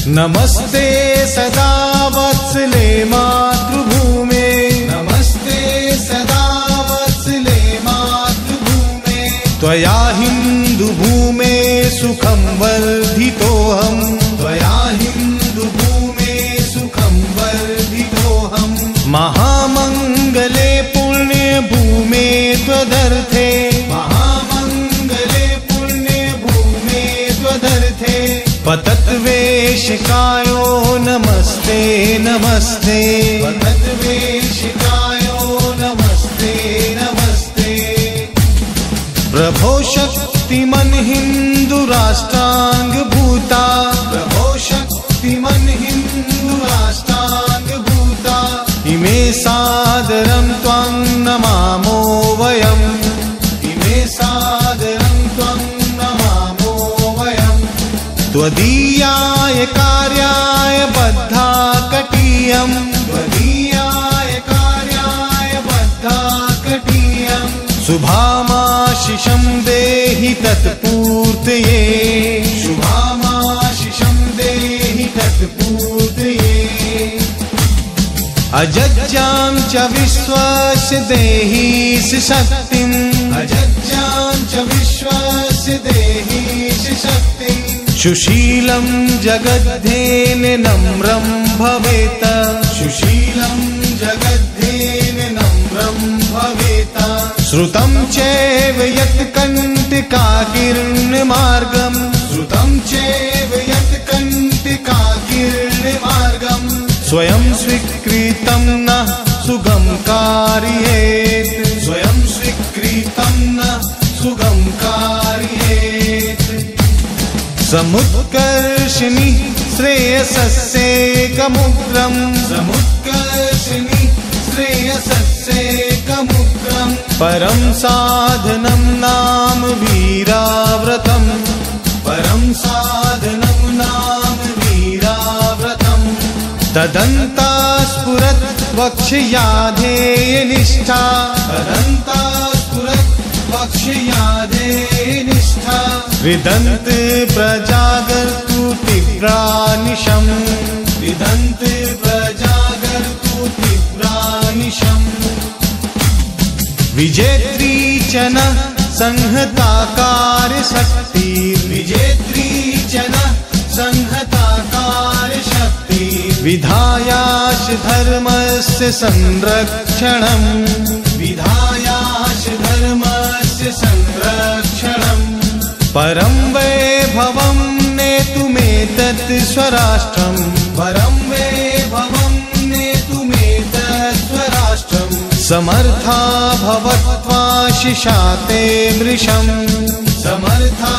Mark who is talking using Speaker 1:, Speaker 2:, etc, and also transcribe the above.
Speaker 1: नमस्ते सदा वत्सले मातृभूमे, नमस्ते सदा वत्सले मातृभूमे, त्वया हिन्दुभूमे सुखं वर्धितोऽहम्, त्वया हिन्दुभूमे सुखं वर्धितोऽहम्। महामङ्गले पुण्यभूमे त्वदर्थे, महामङ्गले पुण्यभूमे त्वदर्थे, पतद्वेषकायो नमस्ते नमस्ते, पतद्वेषकायो नमस्ते नमस्ते। प्रभो शक्तिमन् हिन्दुराष्ट्राङ्गभूता, प्रभो शक्तिमन् हिन्दुराष्ट्राङ्गभूता, इमे सादरं त्वां नमामो वयम्, इमे सादरं त्वां नमामो वयम्। त्वदीयाय कार्याय बद्धा कटीयम् त्वदीयाय कार्याय बद्धा कटीयम् शुभामाशिषं देहि तत्पूर्तये शुभामाशिषं देहि तत्पूर्तये अजज्जां च विश्वस्य देहि शक्तिम् अजज्जां च विश्वस्य देहि शक्तिम् सुशीलं जगद्धेन नम्रं भवेत् सुशीलं जगद्धेन नम्रं भवेत् श्रुतं चैव यत् कण्टकाकीर्णमार्गम् श्रुतं चैव यत् कण्टकाकीर्णमार्गम् स्वयं स्वीकृतं न सुगम कारयेत् स्वयं स्वीकृतं न सुगम कारयेत् समुत्कर्षिणी श्रेयसस्येकमुग्रम् समुत्कर्षिणी श्रेयसस्येकमुग्रम् परं साधनं नाम वीराव्रतम् परं साधनं नाम वीराव्रतम् तदन्ता स्फुरत् वक्ष्याधेयनिष्ठा तदन्ता स्फुरत् वक्ष्याधेयनिष्ठा विदन्त प्रजागर्तु तीव्रानिशम् विदन्त प्रजागर्तु तीव्रानिशम् विजेत्री च न संहताकार शक्ति विजेत्री च न संहताकार शक्ति विधायाश धर्मस्य संरक्षणम् विधायाश धर्मस्य संरक्षणम् परं वैभवं नेतुमेतत् स्वराष्ट्रम् परं वैभवं नेतुमेतत् स्वराष्ट्रम् समर्था भवत्वा शिशाते मृषम् समर्था